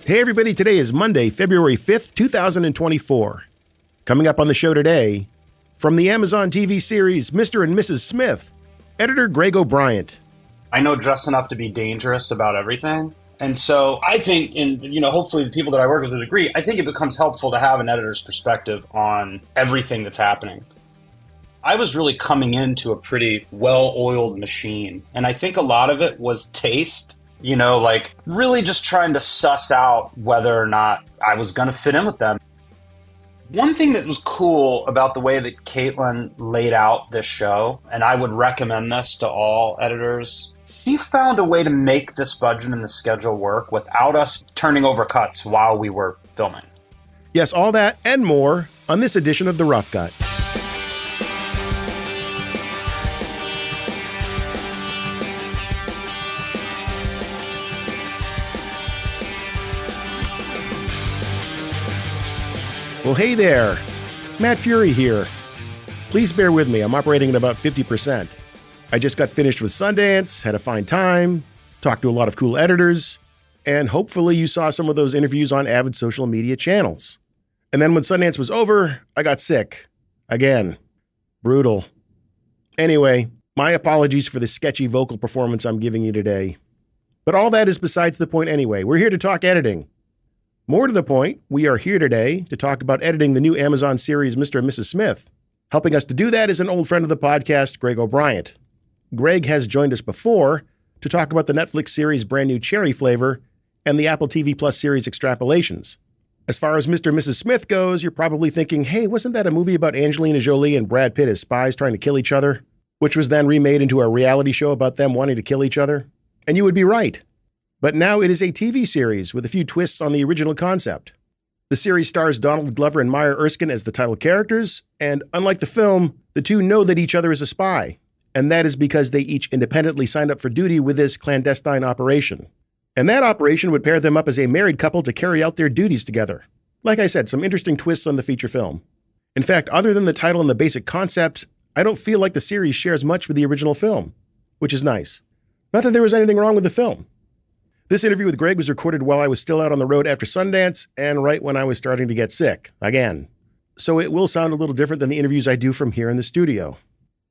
Hey everybody, today is Monday, February 5th, 2024. Coming up on the show today, from the Amazon TV series Mr. and Mrs. Smith, editor Greg O'Brien. I know just enough to be dangerous about everything. And so I think, and hopefully the people that I work with would agree, I think it becomes helpful to have an editor's perspective on everything that's happening. I was really coming into a pretty well-oiled machine, and I think a lot of it was taste. Really just trying to suss out whether or not I was going to fit in with them. One thing that was cool about the way that Caitlin laid out this show, and I would recommend this to all editors, she found a way to make this budget and the schedule work without us turning over cuts while we were filming. Yes, all that and more on this edition of The Rough Cut. Well, hey there, Matt Fury here. Please bear with me, I'm operating at about 50%. I just got finished with Sundance, had a fine time, talked to a lot of cool editors, and hopefully you saw some of those interviews on avid social media channels. And then when Sundance was over, I got sick. Again. Brutal. Anyway, my apologies for the sketchy vocal performance I'm giving you today. But all that is besides the point anyway. We're here to talk editing. More to the point, we are here today to talk about editing the new Amazon series Mr. and Mrs. Smith. Helping us to do that is an old friend of the podcast, Greg O'Brien. Greg has joined us before to talk about the Netflix series Brand New Cherry Flavor and the Apple TV Plus series Extrapolations. As far as Mr. and Mrs. Smith goes, you're probably thinking, hey, wasn't that a movie about Angelina Jolie and Brad Pitt as spies trying to kill each other, which was then remade into a reality show about them wanting to kill each other? And you would be right. But now it is a TV series with a few twists on the original concept. The series stars Donald Glover and Maya Erskine as the title characters, and unlike the film, the two know that each other is a spy, and that is because they each independently signed up for duty with this clandestine operation. And that operation would pair them up as a married couple to carry out their duties together. Like I said, some interesting twists on the feature film. In fact, other than the title and the basic concept, I don't feel like the series shares much with the original film, which is nice. Not that there was anything wrong with the film. This interview with Greg was recorded while I was still out on the road after Sundance and right when I was starting to get sick, again. So it will sound a little different than the interviews I do from here in the studio.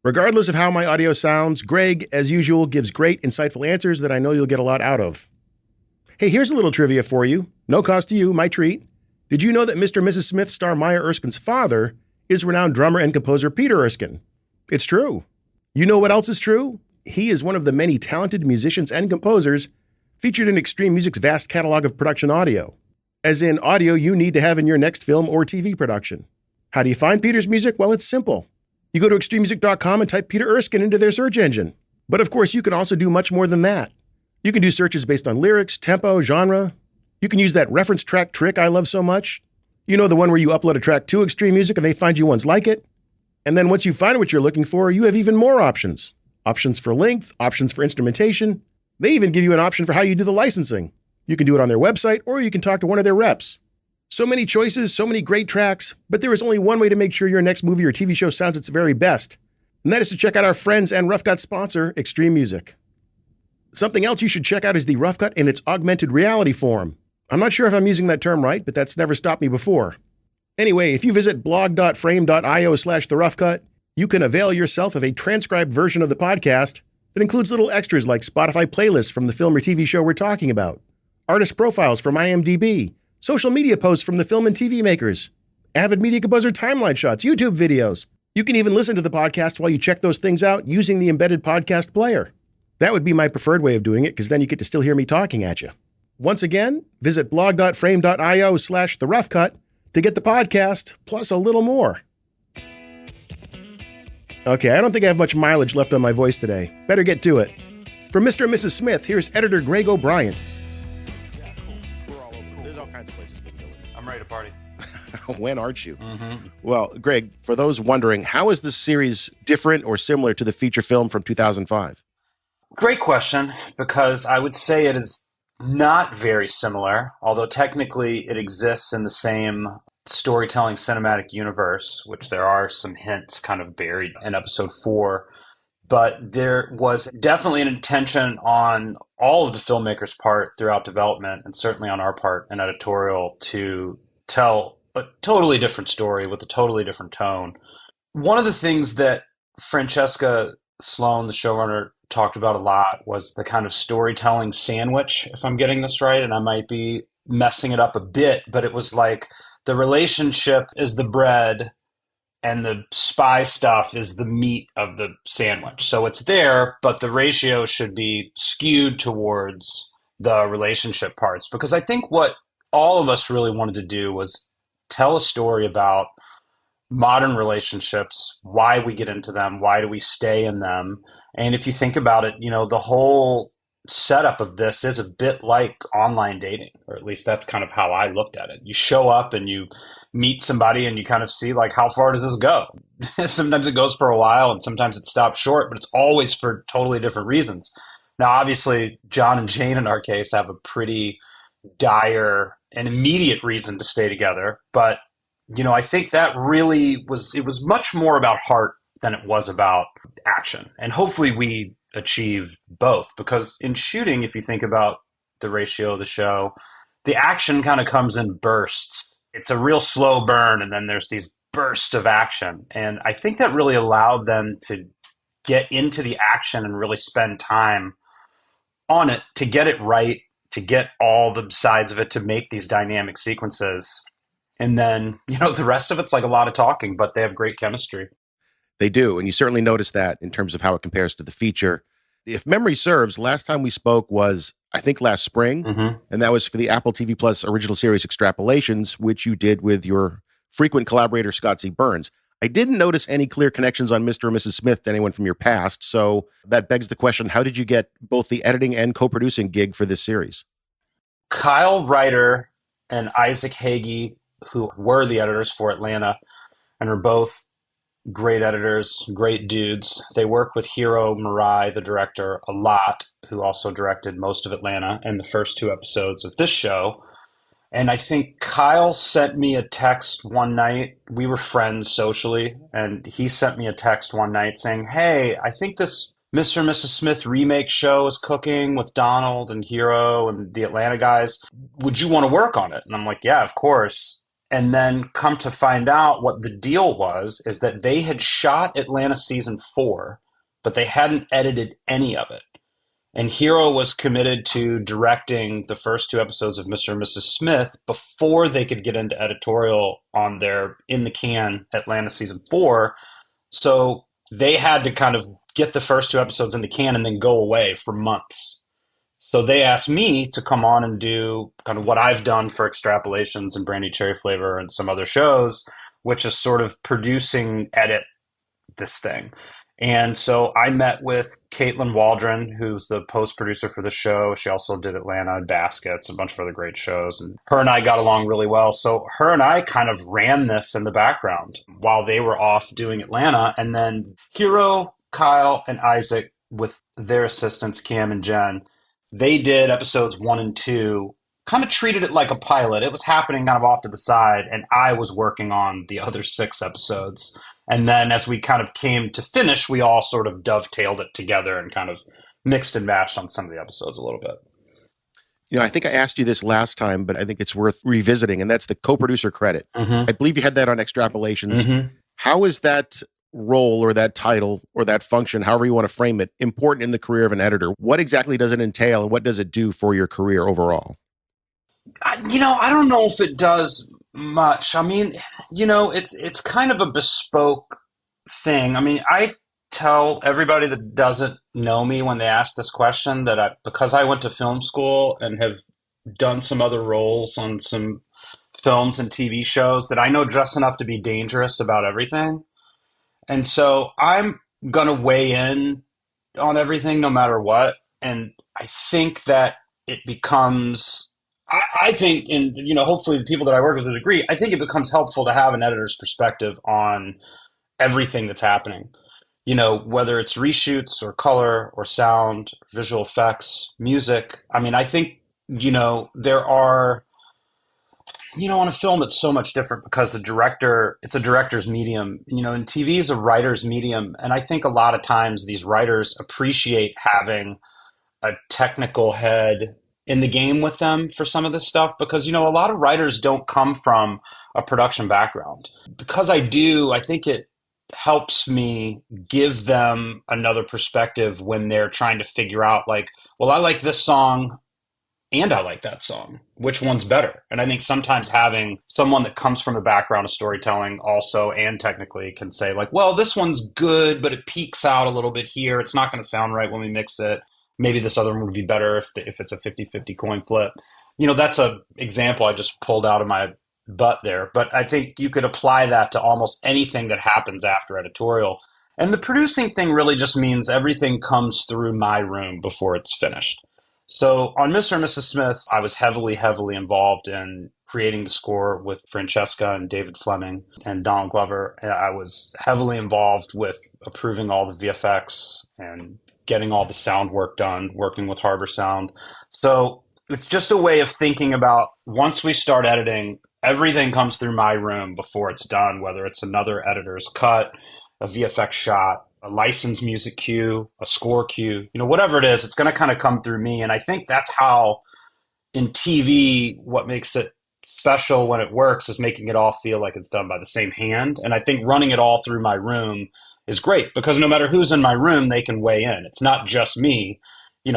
Regardless of how my audio sounds, Greg, as usual, gives great, insightful answers that I know you'll get a lot out of. Hey, here's a little trivia for you. No cost to you, my treat. Did you know that Mr. and Mrs. Smith star Maya Erskine's father is renowned drummer and composer Peter Erskine? It's true. You know what else is true? He is one of the many talented musicians and composers featured in Extreme Music's vast catalog of production audio. As in audio you need to have in your next film or TV production. How do you find Peter's music? Well, it's simple. You go to extrememusic.com and type Peter Erskine into their search engine. But of course, you can also do much more than that. You can do searches based on lyrics, tempo, genre. You can use that reference track trick I love so much. You know, the one where you upload a track to Extreme Music and they find you ones like it. And then once you find what you're looking for, you have even more options. Options for length, options for instrumentation. They even give you an option for how you do the licensing. You can do it on their website, or you can talk to one of their reps. So many choices, so many great tracks, but there is only one way to make sure your next movie or TV show sounds its very best, and that is to check out our friends and Rough Cut sponsor, Extreme Music. Something else you should check out is the Rough Cut in its augmented reality form. I'm not sure if I'm using that term right, but that's never stopped me before. Anyway, if you visit blog.frame.io/theroughcut, you can avail yourself of a transcribed version of the podcast that includes little extras like Spotify playlists from the film or TV show we're talking about, artist profiles from IMDb, social media posts from the film and TV makers, Avid Media Composer timeline shots, YouTube videos. You can even listen to the podcast while you check those things out using the embedded podcast player. That would be my preferred way of doing it, because then you get to still hear me talking at you. Once again, visit blog.frame.io/theroughcut to get the podcast, plus a little more. Okay, I don't think I have much mileage left on my voice today. Better get to it. From Mr. and Mrs. Smith, here's editor Greg O'Brien. Yeah, cool. We're all over. There's all kinds of places we can go with this. I'm ready to party. When aren't you? Mm-hmm. Well, Greg, for those wondering, how is this series different or similar to the feature film from 2005? Great question, because I would say it is not very similar, although technically it exists in the same storytelling cinematic universe, which there are some hints kind of buried in episode 4. but there was definitely an intention on all of the filmmakers' part throughout development, and certainly on our part in editorial, to tell a totally different story with a totally different tone. One of the things that Francesca Sloan, the showrunner, talked about a lot was the kind of storytelling sandwich, if I'm getting this right, and I might be messing it up a bit, but it was like the relationship is the bread and the spy stuff is the meat of the sandwich. So it's there, but the ratio should be skewed towards the relationship parts. Because I think what all of us really wanted to do was tell a story about modern relationships, why we get into them, why do we stay in them. And if you think about it, the whole setup of this is a bit like online dating, or at least that's kind of how I looked at it. You show up and you meet somebody and you kind of see like, how far does this go? Sometimes it goes for a while and sometimes it stops short, but it's always for totally different reasons. Now, obviously, John and Jane in our case have a pretty dire and immediate reason to stay together, but I think that it was much more about heart than it was about action. And hopefully we achieved both, because in shooting, if you think about the ratio of the show, the action kind of comes in bursts. It's a real slow burn, and then there's these bursts of action. And I think that really allowed them to get into the action and really spend time on it to get it right, to get all the sides of it, to make these dynamic sequences. And then, the rest of it's like a lot of talking, but they have great chemistry. They do. And you certainly notice that in terms of how it compares to the feature. If memory serves, last time we spoke was, I think, last spring. Mm-hmm. And that was for the Apple TV Plus original series Extrapolations, which you did with your frequent collaborator, Scott C. Burns. I didn't notice any clear connections on Mr. and Mrs. Smith to anyone from your past. So that begs the question, how did you get both the editing and co-producing gig for this series? Kyle Ryder and Isaac Hagee, who were the editors for Atlanta and are both great editors, great dudes. They work with Hiro Murai, the director, a lot, who also directed most of Atlanta and the first 2 episodes of this show. And I think Kyle sent me a text one night. We were friends socially, and he sent me a text one night saying, "Hey, I think this Mr. and Mrs. Smith remake show is cooking with Donald and Hiro and the Atlanta guys. Would you want to work on it?" And I'm like, "Yeah, of course." And then come to find out what the deal was is that they had shot Atlanta season 4, but they hadn't edited any of it. And Hiro was committed to directing the first 2 episodes of Mr. and Mrs. Smith before they could get into editorial on their in the can Atlanta season 4. So they had to kind of get the first 2 episodes in the can and then go away for months. So they asked me to come on and do kind of what I've done for Extrapolations and Brandy Cherry Flavor and some other shows, which is sort of edit this thing. And so I met with Caitlin Waldron, who's the post-producer for the show. She also did Atlanta, Baskets, a bunch of other great shows. And her and I got along really well. So her and I kind of ran this in the background while they were off doing Atlanta. And then Hiro, Kyle, and Isaac, with their assistants, Cam and Jen, they did episodes 1 and 2, kind of treated it like a pilot. It was happening kind of off to the side, and I was working on the other 6 episodes. And then as we kind of came to finish, we all sort of dovetailed it together and kind of mixed and matched on some of the episodes a little bit. I think I asked you this last time, but I think it's worth revisiting, and that's the co-producer credit. Mm-hmm. I believe you had that on Extrapolations. Mm-hmm. How is that role or that title or that function, however you want to frame it, important in the career of an editor? What exactly does it entail, and what does it do for your career overall? I don't know if it does much. I mean, it's kind of a bespoke thing. I mean, I tell everybody that doesn't know me when they ask this question that because I went to film school and have done some other roles on some films and TV shows, that I know just enough to be dangerous about everything. And so I'm going to weigh in on everything no matter what. And I think that it becomes, I think, and hopefully the people that I work with would agree, I think it becomes helpful to have an editor's perspective on everything that's happening. Whether it's reshoots or color or sound, visual effects, music. I mean, I think, there are On a film, it's so much different because it's a director's medium. And TV is a writer's medium. And I think a lot of times these writers appreciate having a technical head in the game with them for some of this stuff because, a lot of writers don't come from a production background. Because I do, I think it helps me give them another perspective when they're trying to figure out, like, well, I like this song and I like that song. Which one's better? And I think sometimes having someone that comes from a background of storytelling also and technically can say, like, well, this one's good, but it peaks out a little bit here. It's not going to sound right when we mix it. Maybe this other one would be better if it's a 50-50 coin flip. That's a example I just pulled out of my butt there. But I think you could apply that to almost anything that happens after editorial. And the producing thing really just means everything comes through my room before it's finished. So on Mr. and Mrs. Smith, I was heavily, heavily involved in creating the score with Francesca and David Fleming and Donald Glover. And I was heavily involved with approving all the VFX and getting all the sound work done, working with Harbor Sound. So it's just a way of thinking about once we start editing, everything comes through my room before it's done, whether it's another editor's cut, a VFX shot, a licensed music cue, a score cue, whatever it is, it's going to kind of come through me. And I think that's how in TV, what makes it special when it works is making it all feel like it's done by the same hand. And I think running it all through my room is great because no matter who's in my room, they can weigh in. It's not just me.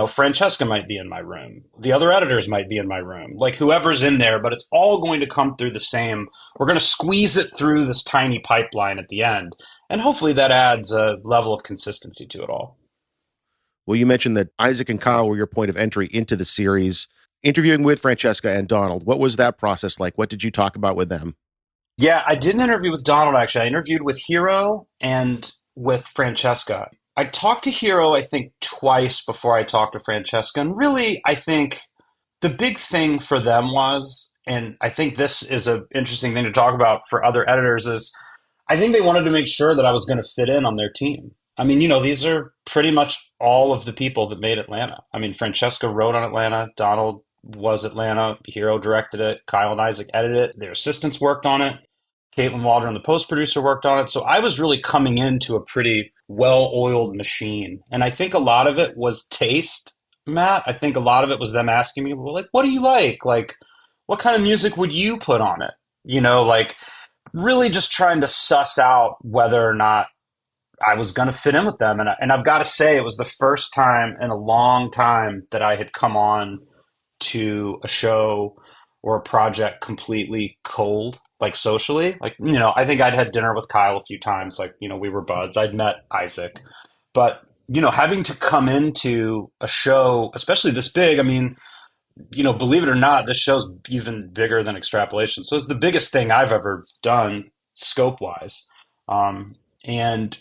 Francesca might be in my room. The other editors might be in my room. Like whoever's in there, but it's all going to come through the same. We're going to squeeze it through this tiny pipeline at the end. And hopefully that adds a level of consistency to it all. Well, you mentioned that Isaac and Kyle were your point of entry into the series. Interviewing with Francesca and Donald, what was that process like? What did you talk about with them? Yeah, I didn't interview with Donald, actually. I interviewed with Hiro and with Francesca. I talked to Hiro, I think, twice before I talked to Francesca. And really, I think the big thing for them was, and I think this is an interesting thing to talk about for other editors, is I think they wanted to make sure that I was going to fit in on their team. I mean, these are pretty much all of the people that made Atlanta. I mean, Francesca wrote on Atlanta, Donald was Atlanta, Hiro directed it, Kyle and Isaac edited it, their assistants worked on it, Caitlin Waldron, the post-producer, worked on it. So I was really coming into a pretty well-oiled machine. And I think a lot of it was taste, Matt. I think a lot of it was them asking me, well, like, what do you like? Like, what kind of music would you put on it? Like really just trying to suss out whether or not I was going to fit in with them. And I've got to say, it was the first time in a long time that I had come on to a show or a project completely cold, like socially. Like, I think I'd had dinner with Kyle a few times. Like, we were buds. I'd met Isaac. But, having to come into a show, especially this big, I mean, believe it or not, this show's even bigger than Extrapolation. So it's the biggest thing I've ever done scope-wise. And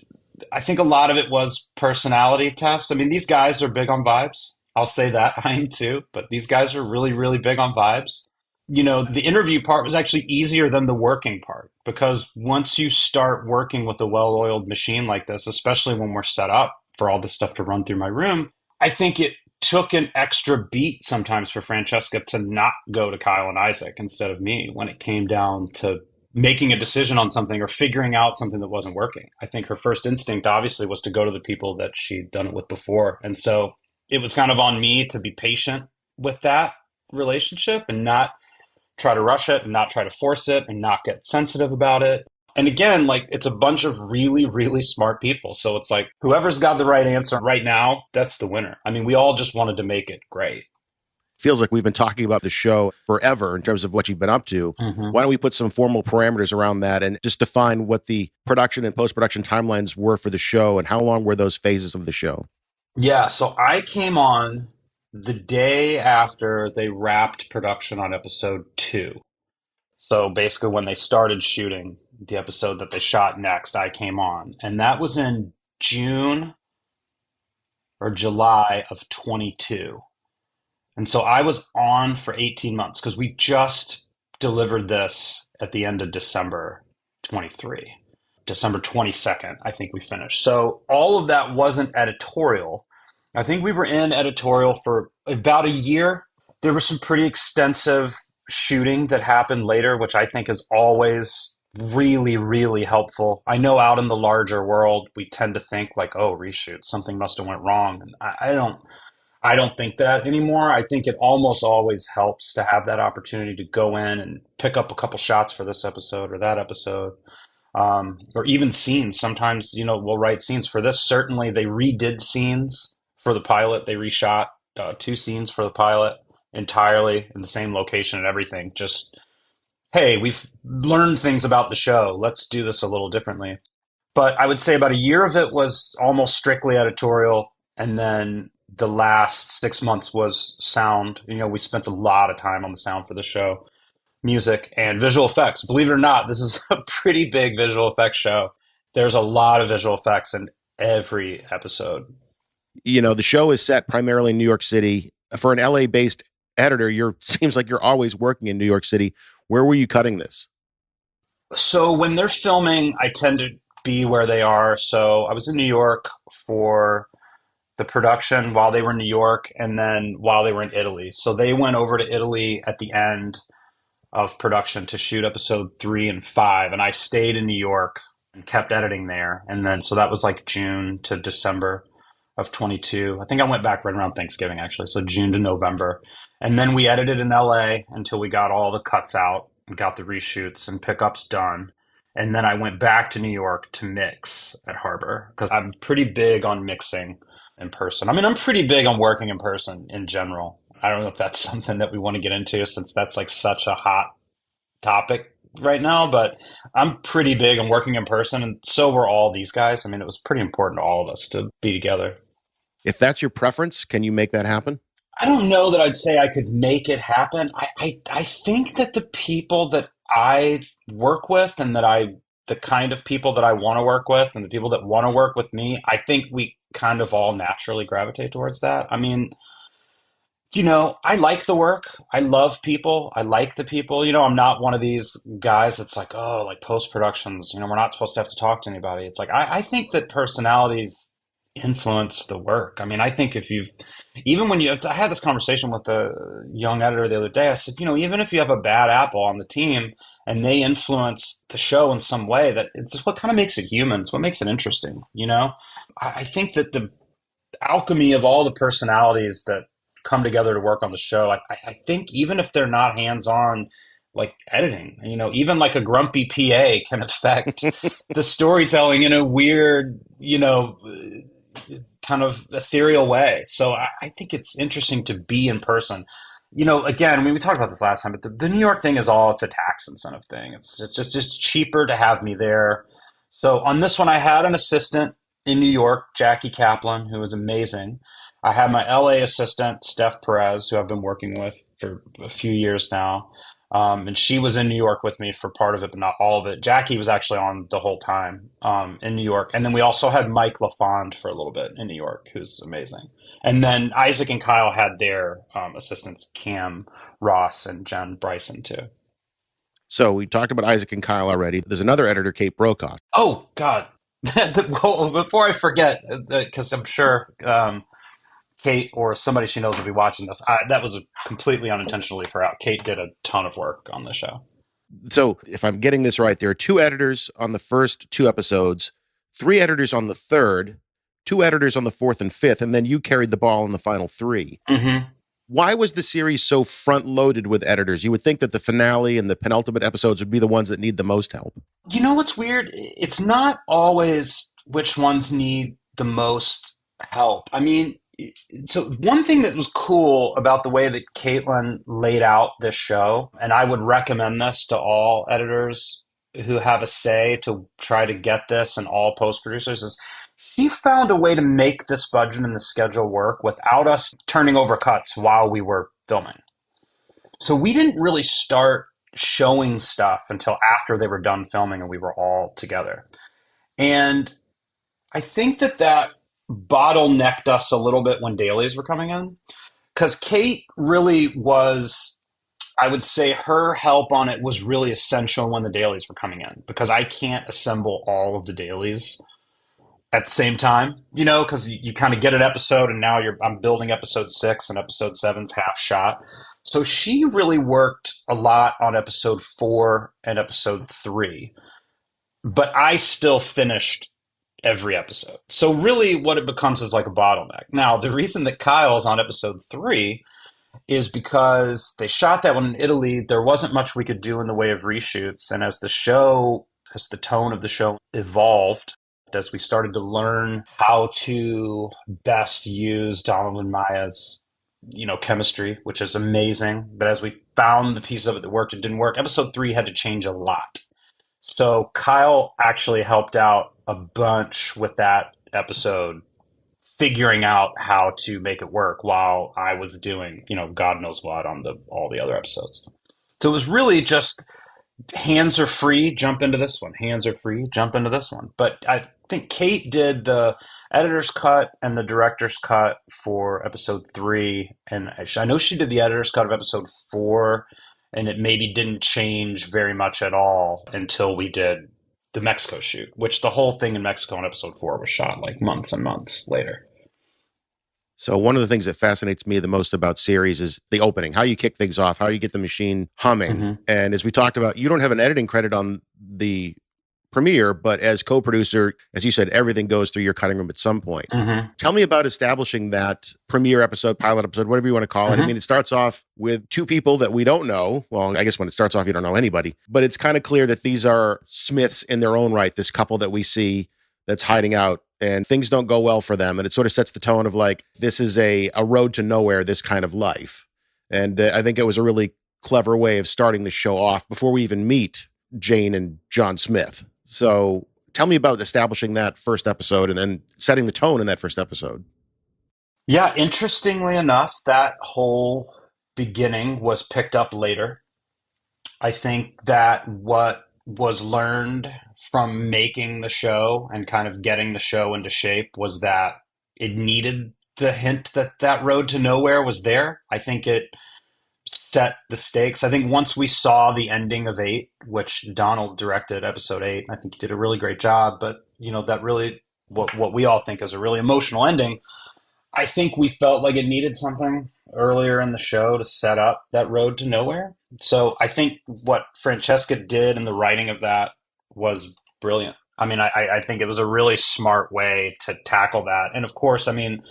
I think a lot of it was personality test. I mean, these guys are big on vibes. I'll say that. I am too. But these guys are really, really big on vibes. The interview part was actually easier than the working part because once you start working with a well-oiled machine like this, especially when we're set up for all this stuff to run through my room, I think it took an extra beat sometimes for Francesca to not go to Kyle and Isaac instead of me when it came down to making a decision on something or figuring out something that wasn't working. I think her first instinct obviously was to go to the people that she'd done it with before. And so it was kind of on me to be patient with that relationship and not try to rush it and not try to force it and not get sensitive about it. And again, like it's a bunch of really, really smart people. So it's like whoever's got the right answer right now, that's the winner. I mean, we all just wanted to make it great. Feels like we've been talking about the show forever in terms of what you've been up to. Mm-hmm. Why don't we put some formal parameters around that and just define what the production and post-production timelines were for the show and how long were those phases of the show? Yeah, so I came on the day after they wrapped production on episode 2. So basically when they started shooting the episode that they shot next, I came on. And that was in June or July of 22. And so I was on for 18 months because we just delivered this at the end of December 23. December 22nd, I think we finished. So all of that wasn't editorial. I think we were in editorial for about a year. There were some pretty extensive shooting that happened later, which I think is always really, really helpful. I know out in the larger world, we tend to think like, oh, reshoot, something must have went wrong. And I don't think that anymore. I think it almost always helps to have that opportunity to go in and pick up a couple shots for this episode or that episode, or even scenes. Sometimes, we'll write scenes for this. Certainly, they redid scenes for the pilot. They reshot two scenes for the pilot entirely in the same location and everything. Just, hey, we've learned things about the show. Let's do this a little differently. But I would say about a year of it was almost strictly editorial, and then the last 6 months was sound. We spent a lot of time on the sound for the show, music and visual effects. Believe it or not, this is a pretty big visual effects show. There's a lot of visual effects in every episode. The show is set primarily in New York City. For an LA-based editor, seems like you're always working in New York City. Where were you cutting this? So when they're filming, I tend to be where they are. So I was in New York for the production while they were in New York, and then while they were in Italy. So they went over to Italy at the end of production to shoot episode 3 and 5, and I stayed in New York and kept editing there. And then so that was like June to December of 22. I think I went back right around Thanksgiving, actually. So June to November. And then we edited in LA until we got all the cuts out and got the reshoots and pickups done. And then I went back to New York to mix at Harbor because I'm pretty big on mixing in person. I mean, I'm pretty big on working in person in general. I don't know if that's something that we want to get into since that's like such a hot topic right now, but I'm pretty big on working in person, and so were all these guys. I mean, it was pretty important to all of us to be together. If that's your preference, can you make that happen? I don't know that I'd say I could make it happen. I think that the people that I work with and the kind of people that I want to work with and the people that want to work with me, I think we kind of all naturally gravitate towards that. I mean, I like the work. I love people. I like the people. I'm not one of these guys that's like, oh, like post productions, we're not supposed to have to talk to anybody. It's like, I think that personalities influence the work. I mean, I think even when I had this conversation with a young editor the other day. I said, even if you have a bad apple on the team and they influence the show in some way, that it's what kind of makes it human. It's what makes it interesting. I think that the alchemy of all the personalities that come together to work on the show, I think even if they're not hands-on, like editing, even like a grumpy PA can affect the storytelling in a weird, kind of ethereal way. So I think it's interesting to be in person. Again, I mean, we talked about this last time, but the New York thing is it's a tax incentive thing. It's just cheaper to have me there. So on this one, I had an assistant in New York, Jackie Kaplan, who was amazing. I had my LA assistant, Steph Perez, who I've been working with for a few years now. And she was in New York with me for part of it, but not all of it. Jackie was actually on the whole time in New York. And then we also had Mike LaFond for a little bit in New York, who's amazing. And then Isaac and Kyle had their assistants, Cam, Ross, and Jen Bryson, too. So we talked about Isaac and Kyle already. There's another editor, Kate Brokaw. Oh, God. Well, before I forget, because I'm sure Kate or somebody she knows will be watching this. That was completely unintentionally forgot. Kate did a ton of work on the show. So if I'm getting this right, there are 2 editors on the first 2 episodes, 3 editors on the third, 2 editors on the 4th and 5th, and then you carried the ball in the final 3. Mm-hmm. Why was the series so front-loaded with editors? You would think that the finale and the penultimate episodes would be the ones that need the most help. You know what's weird? It's not always which ones need the most help. I mean, so one thing that was cool about the way that Caitlin laid out this show, and I would recommend this to all editors who have a say to try to get this, and all post producers, is she found a way to make this budget and the schedule work without us turning over cuts while we were filming. So we didn't really start showing stuff until after they were done filming and we were all together. And I think that bottlenecked us a little bit when dailies were coming in, because Kate really was, I would say her help on it was really essential when the dailies were coming in, because I can't assemble all of the dailies at the same time, you know, because you kind of get an episode and now I'm building episode 6 and episode seven's half shot. So she really worked a lot on episode 4 and episode 3, but I still finished every episode. So really what it becomes is like a bottleneck. Now, the reason that Kyle's on episode 3 is because they shot that one in Italy. There wasn't much we could do in the way of reshoots. And as the tone of the show evolved, as we started to learn how to best use Donald and Maya's, chemistry, which is amazing. But as we found the pieces of it that worked and didn't work, episode 3 had to change a lot. So Kyle actually helped out a bunch with that episode, figuring out how to make it work while I was doing, God knows what on all the other episodes. So it was really just hands are free, jump into this one. Hands are free, jump into this one. But I think Kate did the editor's cut and the director's cut for episode 3. And I know she did the editor's cut of episode 4, and it maybe didn't change very much at all until we did the Mexico shoot, which the whole thing in Mexico in episode 4 was shot like months and months later. So one of the things that fascinates me the most about series is the opening, how you kick things off, how you get the machine humming. Mm-hmm. And as we talked about, you don't have an editing credit on the premiere, but as co-producer, as you said, everything goes through your cutting room at some point. Mm-hmm. Tell me about establishing that premiere episode, pilot episode, whatever you want to call it. Mm-hmm. I mean, it starts off with 2 people that we don't know. Well, I guess when it starts off, you don't know anybody, but it's kind of clear that these are Smiths in their own right, this couple that we see that's hiding out, and things don't go well for them. And it sort of sets the tone of like, this is a road to nowhere, this kind of life. And I think it was a really clever way of starting the show off before we even meet Jane and John Smith. So tell me about establishing that first episode and then setting the tone in that first episode. Yeah, interestingly enough, that whole beginning was picked up later. I think that what was learned from making the show and kind of getting the show into shape was that it needed the hint that road to nowhere was there. I think it set the stakes. I think once we saw the ending of 8, which Donald directed episode 8, I think he did a really great job, but that really what we all think is a really emotional ending. I think we felt like it needed something earlier in the show to set up that road to nowhere. So I think what Francesca did in the writing of that was brilliant. I mean, I think it was a really smart way to tackle that. And of course, I mean,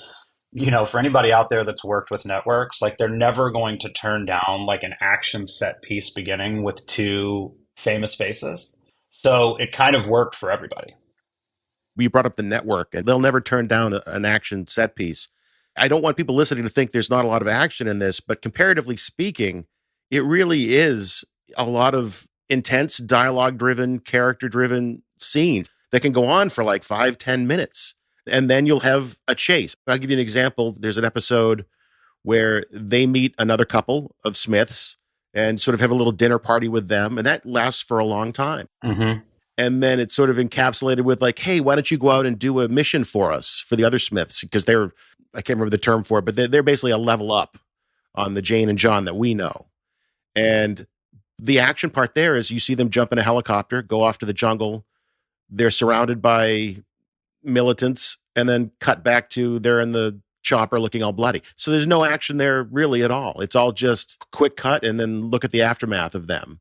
for anybody out there that's worked with networks, like they're never going to turn down like an action set piece beginning with 2 famous faces. So it kind of worked for everybody. We brought up the network, and they'll never turn down an action set piece. I don't want people listening to think there's not a lot of action in this, but comparatively speaking, it really is a lot of intense dialogue-driven, character-driven scenes that can go on for like 5-10 minutes. And then you'll have a chase. I'll give you an example. There's an episode where they meet another couple of Smiths and sort of have a little dinner party with them. And that lasts for a long time. Mm-hmm. And then it's sort of encapsulated with like, hey, why don't you go out and do a mission for us, for the other Smiths? Because I can't remember the term for it, but they're basically a level up on the Jane and John that we know. And the action part there is you see them jump in a helicopter, go off to the jungle. They're surrounded by militants, and then cut back to they're in the chopper looking all bloody. So there's no action there really at all. It's all just quick cut and then look at the aftermath of them.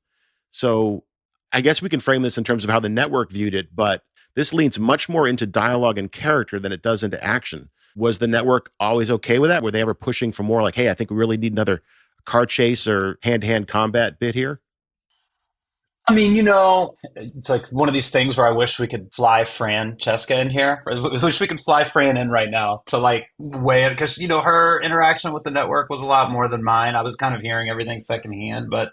So I guess we can frame this in terms of how the network viewed it, but this leans much more into dialogue and character than it does into action. Was the network always okay with that? Were they ever pushing for more like, hey, I think we really need another car chase or hand-to-hand combat bit here? I mean, it's like one of these things where I wish we could fly Francesca in here. I wish we could fly Fran in right now to like weigh it, because her interaction with the network was a lot more than mine. I was kind of hearing everything secondhand, but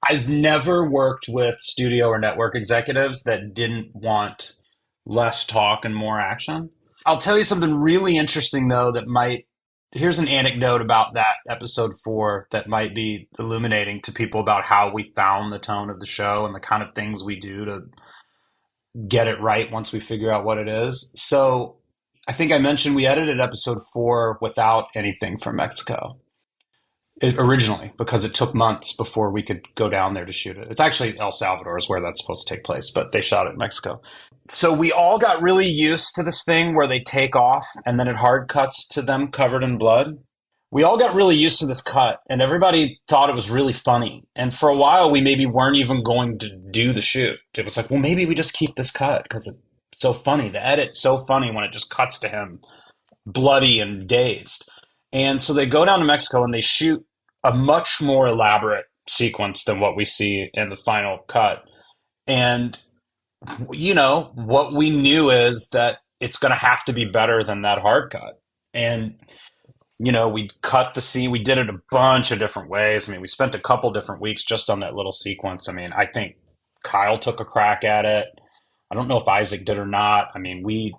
I've never worked with studio or network executives that didn't want less talk and more action. I'll tell you something really interesting though here's an anecdote about that episode 4 that might be illuminating to people about how we found the tone of the show and the kind of things we do to get it right once we figure out what it is. So I think I mentioned we edited episode 4 without anything from Mexico. originally, because it took months before we could go down there to shoot it. It's actually El Salvador is where that's supposed to take place, but they shot it in Mexico. So we all got really used to this thing where they take off and then it hard cuts to them covered in blood. We all got really used to this cut, and everybody thought it was really funny. And for a while, we maybe weren't even going to do the shoot. It was like, well, maybe we just keep this cut because it's so funny. The edit's so funny when it just cuts to him bloody and dazed. And so they go down to Mexico and they shoot a much more elaborate sequence than what we see in the final cut. And, you know, what we knew is that it's going to have to be better than that hard cut. And, you know, we cut the scene. We did it a bunch of different ways. I mean, we spent a couple different weeks just on that little sequence. I mean, I think Kyle took a crack at it. I don't know if Isaac did or not. I mean, we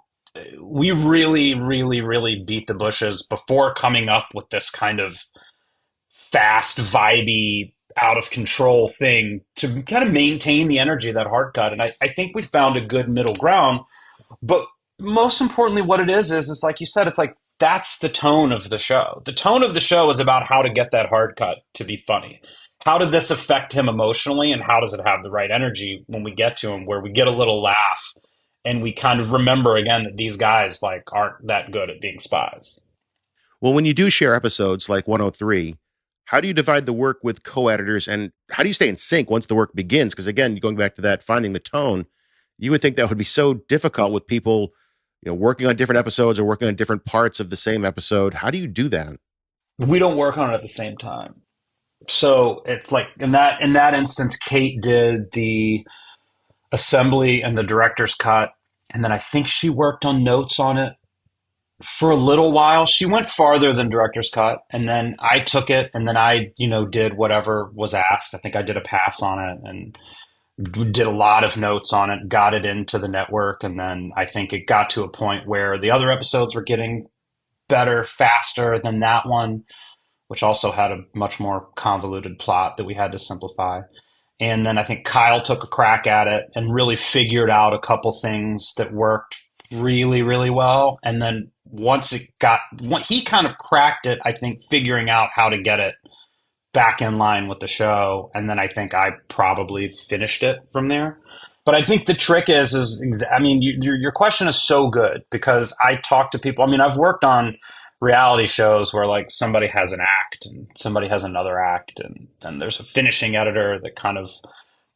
really, really, really beat the bushes before coming up with this kind of fast, vibey, out of control thing to kind of maintain the energy of that hard cut. And I think we found a good middle ground. But most importantly, what it is it's like you said, it's like that's the tone of the show. The tone of the show is about how to get that hard cut to be funny. How did this affect him emotionally, and how does it have the right energy when we get to him, where we get a little laugh and we kind of remember again that these guys like aren't that good at being spies. Well, when you do share episodes like 103, how do you divide the work with co-editors, and how do you stay in sync once the work begins? Because again, going back to that, finding the tone, you would think that would be so difficult with people, you know, working on different episodes or working on different parts of the same episode. How do you do that? We don't work on it at the same time. So it's like in that instance, Kate did the assembly and the director's cut, and then I think she worked on notes on it for a little while. She went farther than director's cut, and then I took it, and then I, you know, did whatever was asked. I think I did a pass on it and did a lot of notes on it, got it into the network, and then I think it got to a point where the other episodes were getting better, faster than that one, which also had a much more convoluted plot that we had to simplify. And then I think Kyle took a crack at it and really figured out a couple things that worked really, really well. And then once he kind of cracked it, I think, figuring out how to get it back in line with the show. And then I think I probably finished it from there. But I think the trick is I mean, your question is so good, because I talk to people. I mean, I've worked on reality shows where like somebody has an act and somebody has another act, and there's a finishing editor that kind of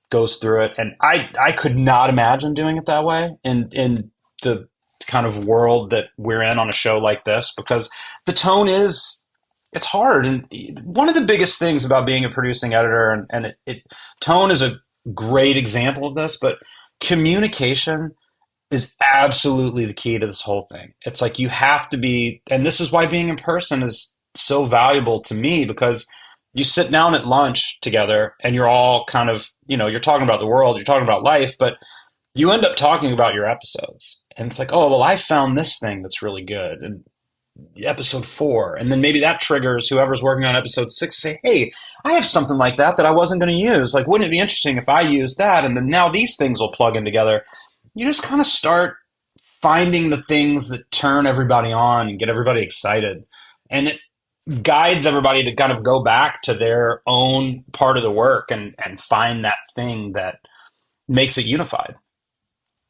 goes through it. And I could not imagine doing it that way in the kind of world that we're in on a show like this, because the tone it's hard. And one of the biggest things about being a producing editor, and tone is a great example of this, but communication is absolutely the key to this whole thing. It's like you have to be, and this is why being in person is so valuable to me, because you sit down at lunch together and you're all kind of, you know, you're talking about the world, you're talking about life, but you end up talking about your episodes. And it's like, oh, well, I found this thing that's really good. And episode 4. And then maybe that triggers whoever's working on episode 6 to say, hey, I have something like that I wasn't going to use. Like, wouldn't it be interesting if I used that? And then now these things will plug in together. You just kind of start finding the things that turn everybody on and get everybody excited. And it guides everybody to kind of go back to their own part of the work and find that thing that makes it unified.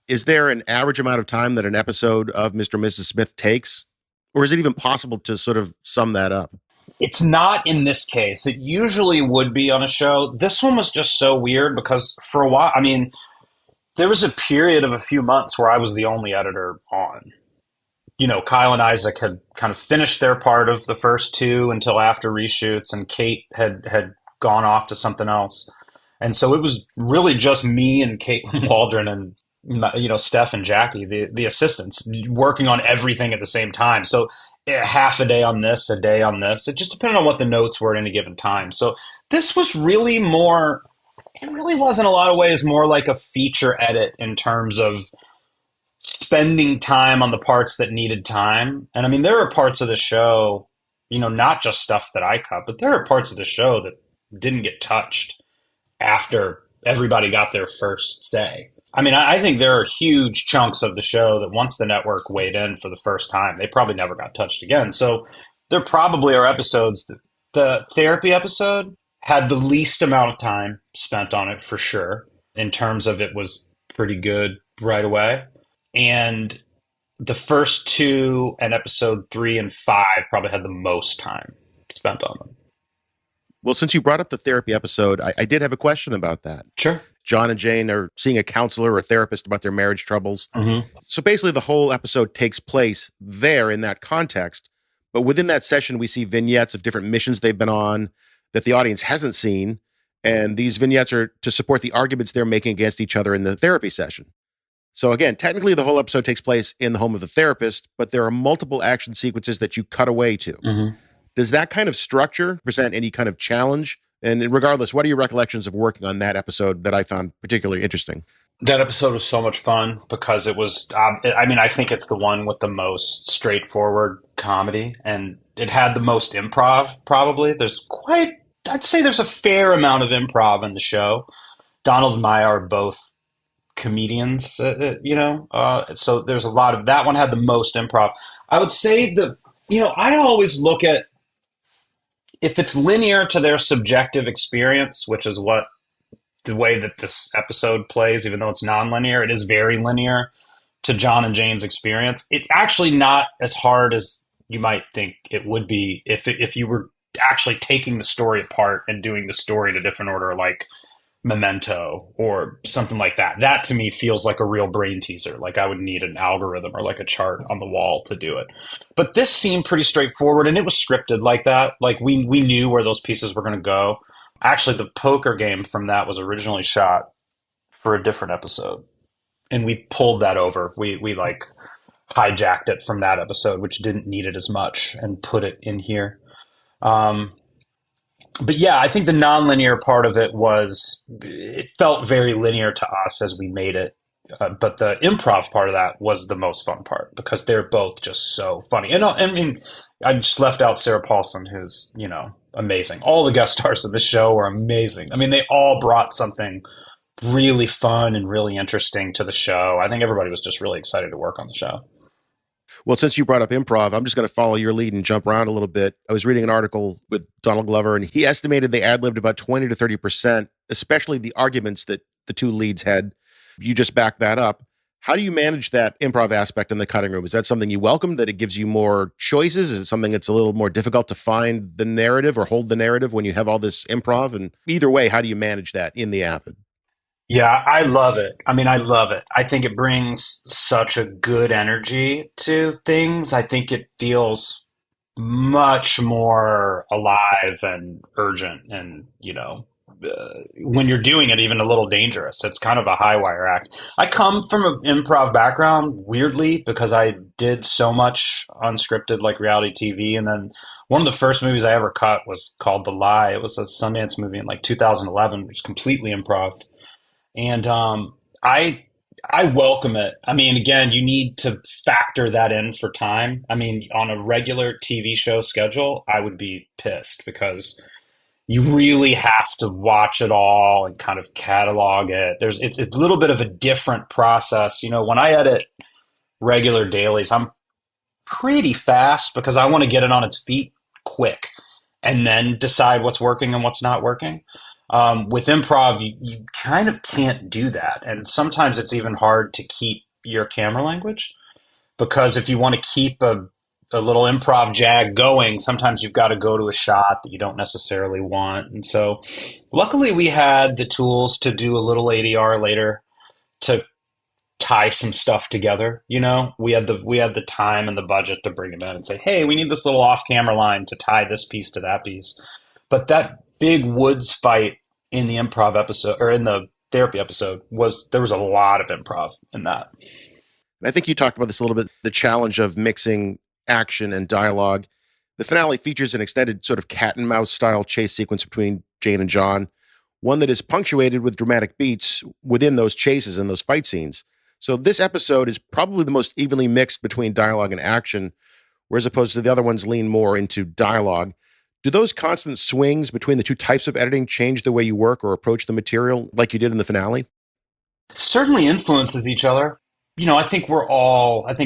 Is there an average amount of time that an episode of Mr. and Mrs. Smith takes? Or is it even possible to sort of sum that up? It's not in this case. It usually would be on a show. This one was just so weird because for a while, I mean, there was a period of a few months where I was the only editor on. You know, Kyle and Isaac had kind of finished their part of the first 2 until after reshoots, and Kate had gone off to something else. And so it was really just me and Caitlin Waldron and, you know, Steph and Jackie, the assistants, working on everything at the same time. So half a day on this, a day on this. It just depended on what the notes were at any given time. So this was really more, it really was in a lot of ways more like a feature edit in terms of spending time on the parts that needed time. And I mean, there are parts of the show, you know, not just stuff that I cut, but there are parts of the show that didn't get touched after everybody got their first say. I mean, I think there are huge chunks of the show that once the network weighed in for the first time, they probably never got touched again. So there probably are episodes that The therapy episode had the least amount of time spent on it for sure, in terms of it was pretty good right away. And the first two and episode 3 and 5 probably had the most time spent on them. Well, since you brought up the therapy episode, I did have a question about that. Sure. John and Jane are seeing a counselor or a therapist about their marriage troubles. Mm-hmm. So basically, the whole episode takes place there in that context. But within that session, we see vignettes of different missions they've been on that the audience hasn't seen. And these vignettes are to support the arguments they're making against each other in the therapy session. So again, technically, the whole episode takes place in the home of the therapist, but there are multiple action sequences that you cut away to. Mm-hmm. Does that kind of structure present any kind of challenge? And regardless, what are your recollections of working on that episode that I found particularly interesting? That episode was so much fun because it was, I think it's the one with the most straightforward comedy, and it had the most improv, probably. I'd say there's a fair amount of improv in the show. Donald and Maya are both comedians, so there's a lot of, that one had the most improv. I would say I always look at, if it's linear to their subjective experience, which is what the way that this episode plays, even though it's non-linear, it is very linear to John and Jane's experience. It's actually not as hard as you might think it would be if you were actually taking the story apart and doing the story in a different order, like Memento or something like that. That to me feels like a real brain teaser. Like I would need an algorithm or like a chart on the wall to do it. But this seemed pretty straightforward, and it was scripted like that. Like we knew where those pieces were going to go. Actually, the poker game from that was originally shot for a different episode, and we pulled that over. We like hijacked it from that episode, which didn't need it as much, and put it in here. But yeah, I think the nonlinear part of it felt very linear to us as we made it. But the improv part of that was the most fun part because they're both just so funny. And I mean, I just left out Sarah Paulson, who's, amazing. All the guest stars of the show were amazing. I mean, they all brought something really fun and really interesting to the show. I think everybody was just really excited to work on the show. Well, since you brought up improv, I'm just going to follow your lead and jump around a little bit. I was reading an article with Donald Glover, and he estimated they ad-libbed about 20 to 30%, especially the arguments that the two leads had. You just backed that up. How do you manage that improv aspect in the cutting room? Is that something you welcome, that it gives you more choices? Is it something that's a little more difficult to find the narrative or hold the narrative when you have all this improv? And either way, how do you manage that in the Avid? Yeah, I love it. I mean, I love it. I think it brings such a good energy to things. I think it feels much more alive and urgent and, when you're doing it, even a little dangerous. It's kind of a high wire act. I come from an improv background, weirdly, because I did so much unscripted, like reality TV. And then one of the first movies I ever cut was called The Lie. It was a Sundance movie in like 2011, which was completely improv. And I welcome it. I mean, again, you need to factor that in for time. I mean, on a regular TV show schedule, I would be pissed because you really have to watch it all and kind of catalog it. It's a little bit of a different process. When I edit regular dailies, I'm pretty fast because I want to get it on its feet quick and then decide what's working and what's not working. With improv, you kind of can't do that. And sometimes it's even hard to keep your camera language because if you want to keep a little improv jag going, sometimes you've got to go to a shot that you don't necessarily want. And so luckily we had the tools to do a little ADR later to tie some stuff together. We had the time and the budget to bring them in and say, hey, we need this little off camera line to tie this piece to that piece. But that big woods fight in the improv episode or in the therapy episode there was a lot of improv in that. And I think you talked about this a little bit, the challenge of mixing action and dialogue. The finale features an extended sort of cat and mouse style chase sequence between Jane and John, one that is punctuated with dramatic beats within those chases and those fight scenes. So this episode is probably the most evenly mixed between dialogue and action, whereas opposed to the other ones lean more into dialogue. Do those constant swings between the two types of editing change the way you work or approach the material like you did in the finale? It certainly influences each other. I think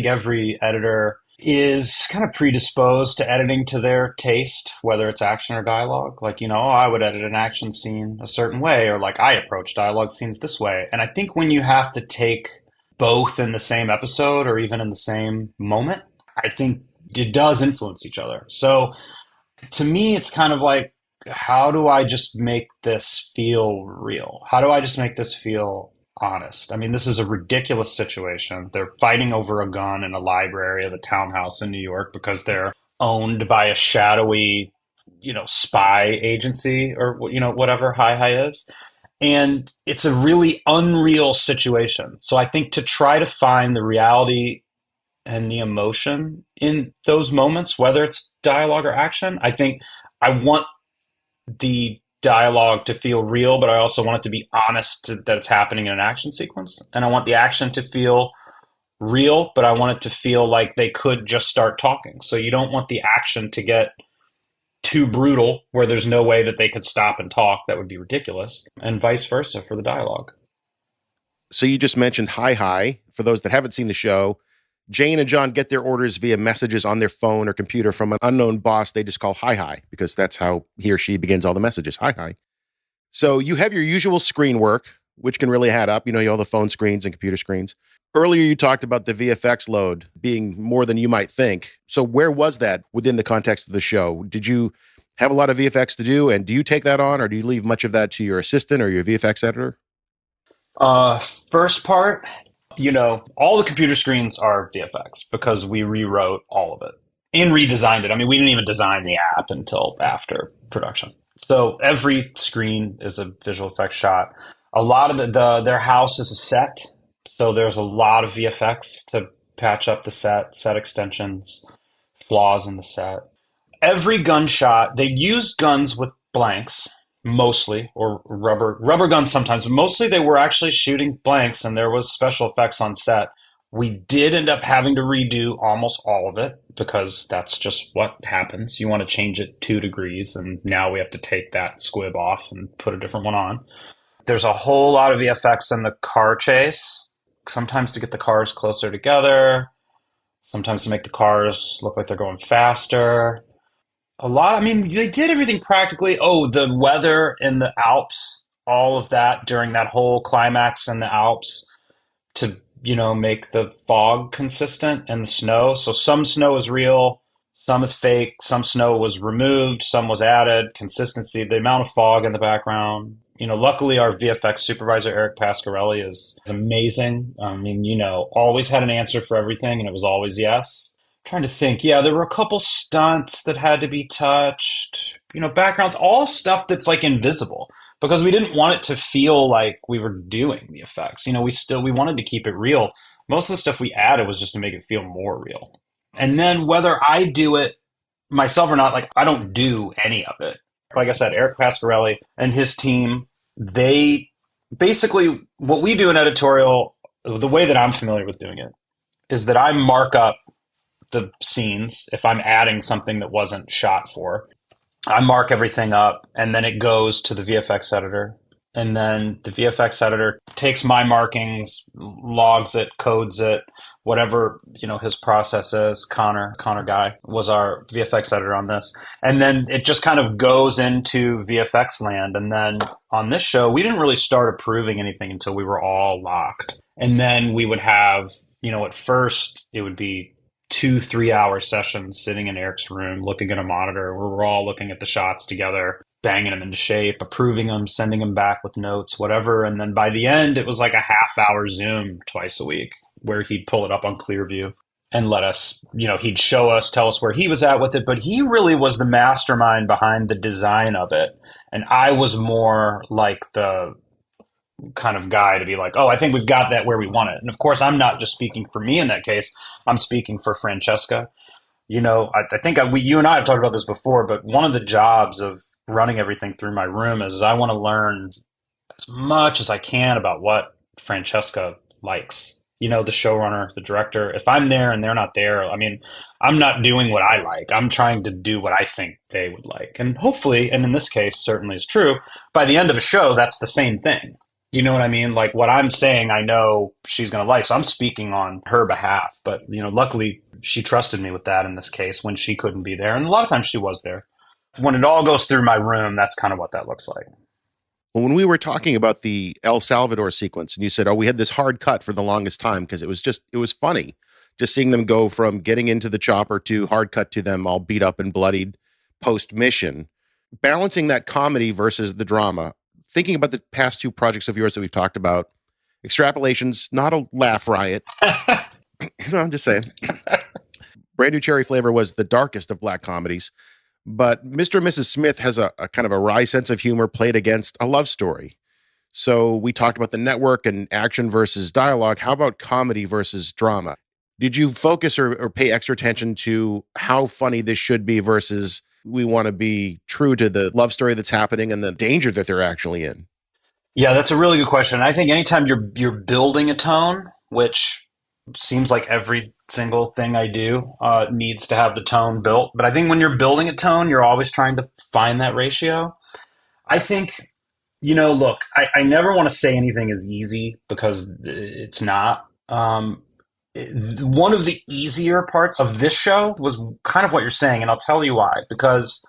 every editor is kind of predisposed to editing to their taste, whether it's action or dialogue. Like, I would edit an action scene a certain way, or like I approach dialogue scenes this way. And I think when you have to take both in the same episode or even in the same moment, I think it does influence each other. So to me, it's kind of like, how do I just make this feel real? How do I just make this feel honest? I mean, this is a ridiculous situation. They're fighting over a gun in a library of a townhouse in New York because they're owned by a shadowy, spy agency or, whatever HiHi is. And it's a really unreal situation. So I think to try to find the reality and the emotion in those moments, whether it's dialogue or action, I think I want the dialogue to feel real, but I also want it to be honest that it's happening in an action sequence. And I want the action to feel real, but I want it to feel like they could just start talking. So you don't want the action to get too brutal where there's no way that they could stop and talk. That would be ridiculous. And vice versa for the dialogue. So you just mentioned HiHi. For those that haven't seen the show, Jane and John get their orders via messages on their phone or computer from an unknown boss they just call HiHi, because that's how he or she begins all the messages, HiHi. So you have your usual screen work, which can really add up. You all the phone screens and computer screens. Earlier, you talked about the VFX load being more than you might think. So where was that within the context of the show? Did you have a lot of VFX to do, and do you take that on, or do you leave much of that to your assistant or your VFX editor? First part, all the computer screens are VFX because we rewrote all of it and redesigned it. I mean, we didn't even design the app until after production. So every screen is a visual effects shot. A lot of their house is a set. So there's a lot of VFX to patch up the set extensions, flaws in the set. Every gunshot, they used guns with blanks, mostly, or rubber guns sometimes, but mostly they were actually shooting blanks and there was special effects on set. We did end up having to redo almost all of it because that's just what happens. You want to change it 2 degrees and now we have to take that squib off and put a different one on. There's a whole lot of VFX in the car chase, sometimes to get the cars closer together, sometimes to make the cars look like they're going faster. They did everything practically. Oh, the weather in the Alps, all of that during that whole climax in the Alps to, make the fog consistent and the snow. So some snow is real, some is fake, some snow was removed, some was added, consistency, the amount of fog in the background. Luckily our VFX supervisor, Eric Pasquarelli, is amazing. Always had an answer for everything and it was always yes. Trying to think. Yeah, there were a couple stunts that had to be touched, backgrounds, all stuff that's like invisible because we didn't want it to feel like we were doing the effects. We wanted to keep it real. Most of the stuff we added was just to make it feel more real. And then whether I do it myself or not, like I don't do any of it. Like I said, Eric Pasquarelli and his team, they basically, what we do in editorial, the way that I'm familiar with doing it is that I mark up the scenes. If I'm adding something that wasn't shot for, I mark everything up and then it goes to the VFX editor. And then the VFX editor takes my markings, logs it, codes it, whatever, his process is. Connor Guy was our VFX editor on this. And then it just kind of goes into VFX land. And then on this show, we didn't really start approving anything until we were all locked. And then we would have, at first it would be 2-3 hour sessions sitting in Eric's room, looking at a monitor where we're all looking at the shots together, banging them into shape, approving them, sending them back with notes, whatever. And then by the end, it was like a half-hour Zoom twice a week where he'd pull it up on Clearview and let us, he'd show us, tell us where he was at with it. But he really was the mastermind behind the design of it. And I was more like the kind of guy to be like, oh, I think we've got that where we want it. And of course, I'm not just speaking for me in that case. I'm speaking for Francesca. I think you and I have talked about this before, but one of the jobs of running everything through my room is I want to learn as much as I can about what Francesca likes. The showrunner, the director. If I'm there and they're not there, I'm not doing what I like. I'm trying to do what I think they would like. And hopefully, and in this case, certainly is true, by the end of a show, that's the same thing. You know what I mean? Like what I'm saying, I know she's going to like. So I'm speaking on her behalf. But, luckily, she trusted me with that in this case when she couldn't be there. And a lot of times she was there. When it all goes through my room, that's kind of what that looks like. Well, when we were talking about the El Salvador sequence, and you said, "Oh, we had this hard cut for the longest time because it was funny, just seeing them go from getting into the chopper to hard cut to them all beat up and bloodied post mission." Balancing that comedy versus the drama. Thinking about the past two projects of yours that we've talked about, Extrapolations, not a laugh riot. No, I'm just saying. Brand New Cherry Flavor was the darkest of black comedies. But Mr. and Mrs. Smith has a kind of a wry sense of humor played against a love story. So we talked about the network and action versus dialogue. How about comedy versus drama? Did you focus or pay extra attention to how funny this should be versus we want to be true to the love story that's happening and the danger that they're actually in? Yeah, that's a really good question. I think anytime you're building a tone, which seems like every single thing I do needs to have the tone built. But I think when you're building a tone, you're always trying to find that ratio. I think, look, I never want to say anything is easy because it's not. One of the easier parts of this show was kind of what you're saying, and I'll tell you why. Because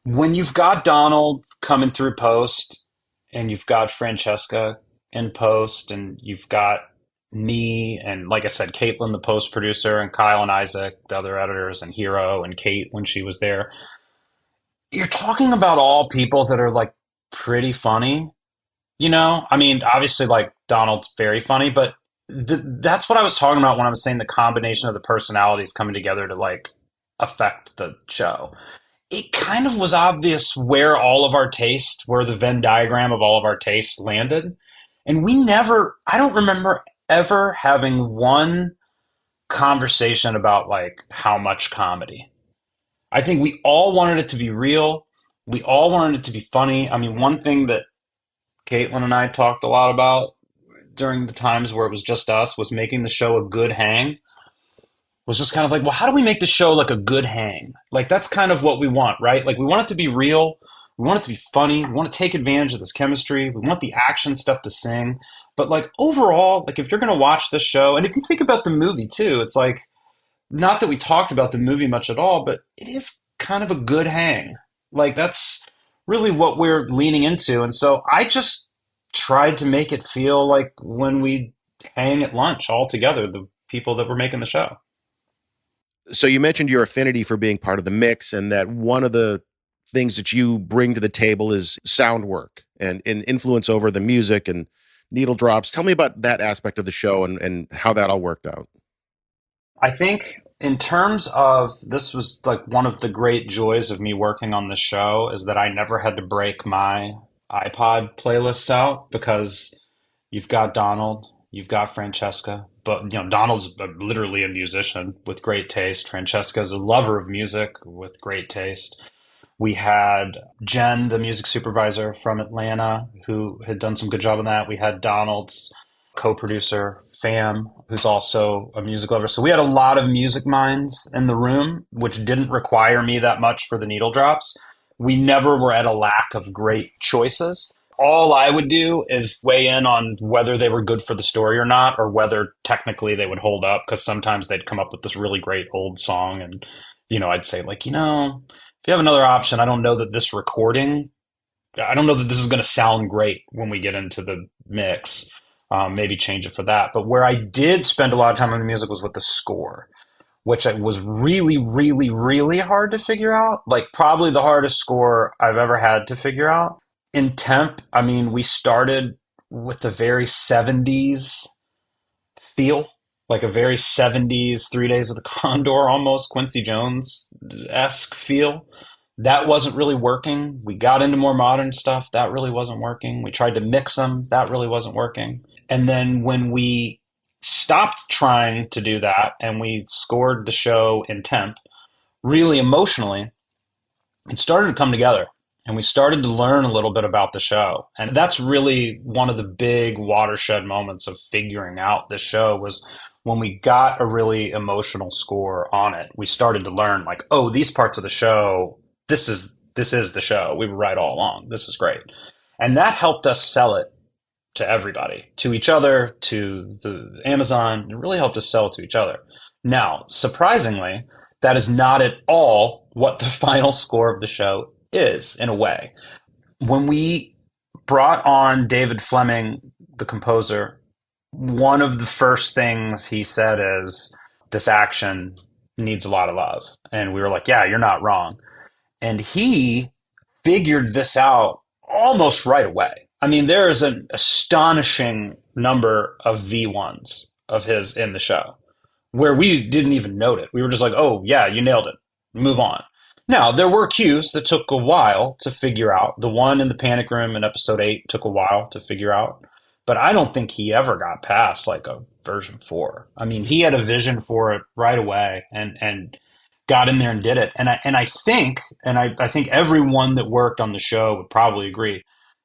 when you've got Donald coming through post, and you've got Francesca in post, and you've got me, and like I said, Caitlin, the post producer, and Kyle and Isaac, the other editors, and Hero and Kate when she was there, you're talking about all people that are like pretty funny. I mean, obviously, like Donald's very funny, but that's what I was talking about when I was saying the combination of the personalities coming together to like affect the show. It kind of was obvious where the Venn diagram of all of our tastes landed. And I don't remember ever having one conversation about like how much comedy. I think we all wanted it to be real. We all wanted it to be funny. I mean, one thing that Caitlin and I talked a lot about during the times where it was just us was making the show a good hang. Was just kind of like, well, how do we make the show like a good hang? Like, that's kind of what we want, right? Like, we want it to be real. We want it to be funny. We want to take advantage of this chemistry. We want the action stuff to sing. But, like, overall, like, if you're going to watch this show, and if you think about the movie, too, it's like, not that we talked about the movie much at all, but it is kind of a good hang. Like, that's really what we're leaning into. And so I just tried to make it feel like when we hang at lunch all together, the people that were making the show. So you mentioned your affinity for being part of the mix and that one of the things that you bring to the table is sound work and influence over the music and needle drops. Tell me about that aspect of the show and how that all worked out. I think in terms of, this was like one of the great joys of me working on this show is that I never had to break my iPod playlists out because you've got Donald, you've got Francesca, but Donald's literally a musician with great taste. Francesca's a lover of music with great taste. We had Jen, the music supervisor from Atlanta, who had done some good job on that. We had Donald's co-producer, Fam, who's also a music lover. So we had a lot of music minds in the room, which didn't require me that much for the needle drops. We never were at a lack of great choices. All I would do is weigh in on whether they were good for the story or not, or whether technically they would hold up, because sometimes they'd come up with this really great old song and, I'd say like, if you have another option, I don't know that this is going to sound great when we get into the mix. Maybe change it for that. But where I did spend a lot of time on the music was with the score, which was really, really, really hard to figure out. Like probably the hardest score I've ever had to figure out. In Temp, I mean, we started with a very 70s feel, like a very 70s 3 Days of the Condor, almost Quincy Jones-esque feel. That wasn't really working. We got into more modern stuff. That really wasn't working. We tried to mix them. That really wasn't working. And then when we stopped trying to do that and we scored the show in Temp, really emotionally, it started to come together. And we started to learn a little bit about the show. And that's really one of the big watershed moments of figuring out the show was when we got a really emotional score on it. We started to learn like, oh, these parts of the show, this is the show. We were right all along. This is great. And that helped us sell it to everybody, to each other, to the Amazon. It really helped us sell it to each other Now, surprisingly, that is not at all what the final score of the show is, in a way. When we brought on David Fleming, the composer, one of the first things he said is, this action needs a lot of love. And we were like, yeah, you're not wrong. And he figured this out almost right away. I mean, there is an astonishing number of V1s of his in the show where we didn't even note it. We were just like, oh, yeah, you nailed it. Move on. Now, there were cues that took a while to figure out. The one in the panic room in episode 8 took a while to figure out. But I don't think he ever got past like a version 4. I mean, he had a vision for it right away and got in there and did it. I think everyone that worked on the show would probably agree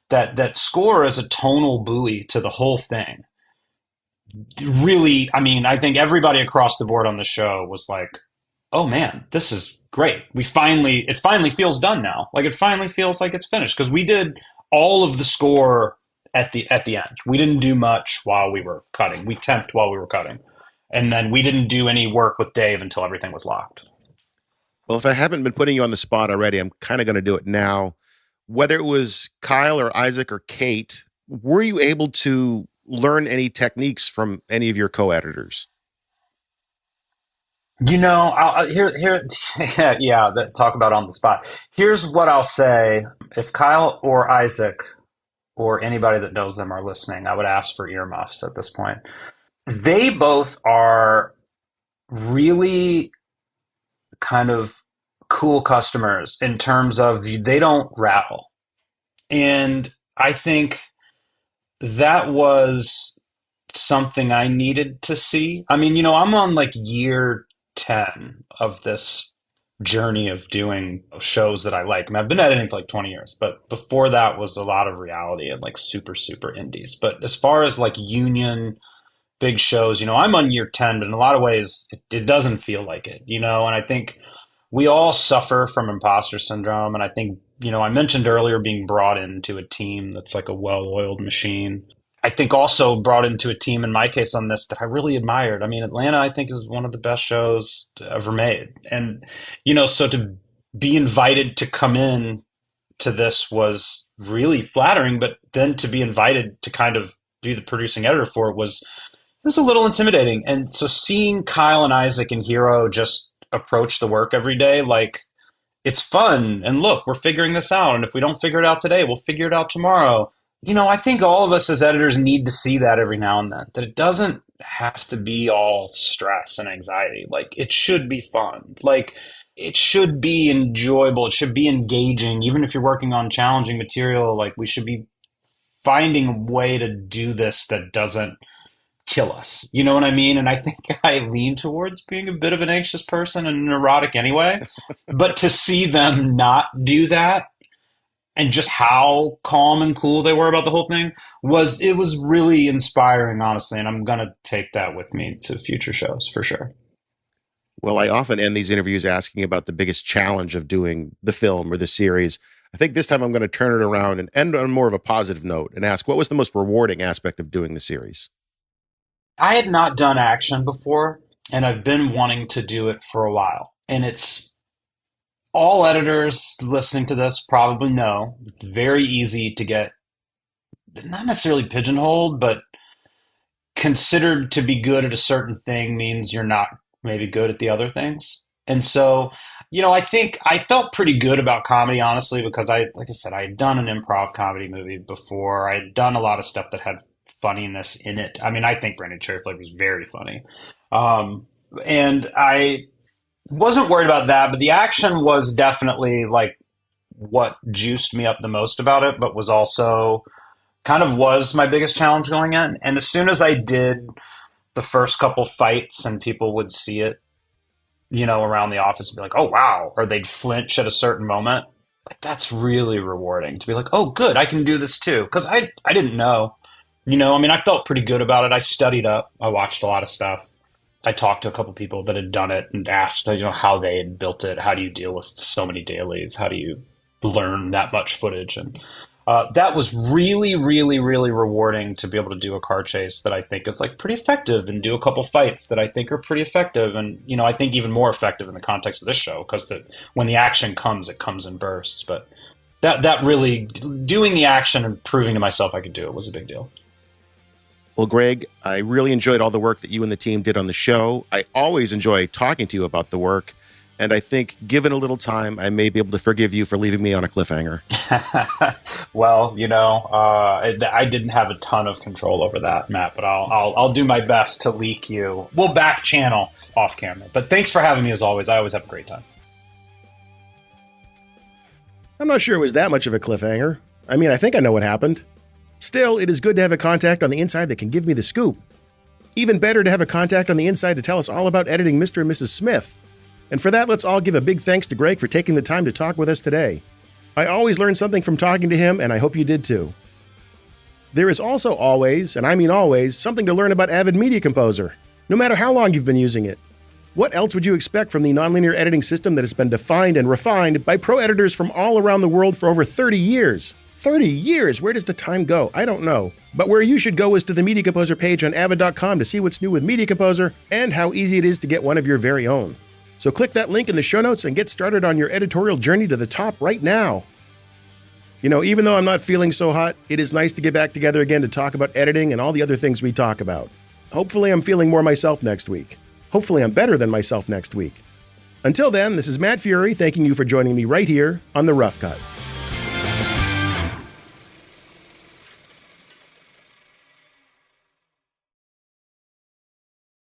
that that score is a tonal buoy to the whole thing. Really, I mean, I think everybody across the board on the show was like, "Oh man, this is great. It finally feels done now. Like it finally feels like it's finished because we did all of the score at the end. We didn't do much while we were cutting. We temped while we were cutting. And then we didn't do any work with Dave until everything was locked." Well, if I haven't been putting you on the spot already, I'm kind of going to do it now. Whether it was Kyle or Isaac or Kate, were you able to learn any techniques from any of your co-editors? You know, talk about on the spot. Here's what I'll say. If Kyle or Isaac or anybody that knows them are listening, I would ask for earmuffs at this point. They both are really kind of cool customers in terms of they don't rattle. And I think that was something I needed to see. I mean, you know, I'm on like year 10 of this journey of doing shows that I like. I mean, I've been editing for like 20 years, but before that was a lot of reality and like super, super indies. But as far as like union big shows, you know, I'm on year 10, but in a lot of ways it doesn't feel like it, you know, and I think we all suffer from imposter syndrome. And I think, you know, I mentioned earlier being brought into a team that's like a well-oiled machine. I think also brought into a team, in my case on this, that I really admired. I mean, Atlanta, I think, is one of the best shows ever made. And, you know, so to be invited to come in to this was really flattering, but then to be invited to kind of be the producing editor for it was a little intimidating. And so seeing Kyle and Isaac and Hero just approach the work every day, like, it's fun. And look, we're figuring this out. And if we don't figure it out today, we'll figure it out tomorrow. You know, I think all of us as editors need to see that every now and then, that it doesn't have to be all stress and anxiety. Like, it should be fun. Like, it should be enjoyable. It should be engaging. Even if you're working on challenging material, like, we should be finding a way to do this that doesn't kill us. You know what I mean? And I think I lean towards being a bit of an anxious person and neurotic anyway. But to see them not do that and just how calm and cool they were about the whole thing was really inspiring, honestly. And I'm going to take that with me to future shows for sure. Well, I often end these interviews asking about the biggest challenge of doing the film or the series. I think this time I'm going to turn it around and end on more of a positive note and ask, what was the most rewarding aspect of doing the series? I had not done action before, and I've been wanting to do it for a while. And it's all editors listening to this probably know, it's very easy to get not necessarily pigeonholed, but considered to be good at a certain thing means you're not maybe good at the other things. And so, you know, I think I felt pretty good about comedy, honestly, because like I said, I had done an improv comedy movie before. I had done a lot of stuff that had funniness in it. I mean, I think Brandon Cherry Flavor was very funny. And I wasn't worried about that, but the action was definitely like what juiced me up the most about it, but was also kind of was my biggest challenge going in. And as soon as I did the first couple fights and people would see it, you know, around the office and be like, oh, wow, or they'd flinch at a certain moment, like that's really rewarding to be like, oh, good, I can do this too. Because I didn't know. You know, I mean, I felt pretty good about it. I studied up. I watched a lot of stuff. I talked to a couple people that had done it and asked, you know, how they had built it. How do you deal with so many dailies? How do you learn that much footage? And That was really, really, really rewarding to be able to do a car chase that I think is like pretty effective, and do a couple fights that I think are pretty effective, and I think even more effective in the context of this show, because when the action comes, it comes in bursts. But that really, doing the action and proving to myself I could do it was a big deal. Well, Greg, I really enjoyed all the work that you and the team did on the show. I always enjoy talking to you about the work. And I think, given a little time, I may be able to forgive you for leaving me on a cliffhanger. Well, I didn't have a ton of control over that, Matt, but I'll do my best to leak you. We'll back channel off camera. But thanks for having me as always. I always have a great time. I'm not sure it was that much of a cliffhanger. I mean, I think I know what happened. Still, it is good to have a contact on the inside that can give me the scoop. Even better to have a contact on the inside to tell us all about editing Mr. and Mrs. Smith. And for that, let's all give a big thanks to Greg for taking the time to talk with us today. I always learn something from talking to him, and I hope you did too. There is also always, and I mean always, something to learn about Avid Media Composer, no matter how long you've been using it. What else would you expect from the nonlinear editing system that has been defined and refined by pro editors from all around the world for over 30 years? 30 years! Where does the time go? I don't know. But where you should go is to the Media Composer page on avid.com to see what's new with Media Composer and how easy it is to get one of your very own. So click that link in the show notes and get started on your editorial journey to the top right now. Even though I'm not feeling so hot, it is nice to get back together again to talk about editing and all the other things we talk about. Hopefully I'm feeling more myself next week. Hopefully I'm better than myself next week. Until then, this is Matt Fury thanking you for joining me right here on The Rough Cut.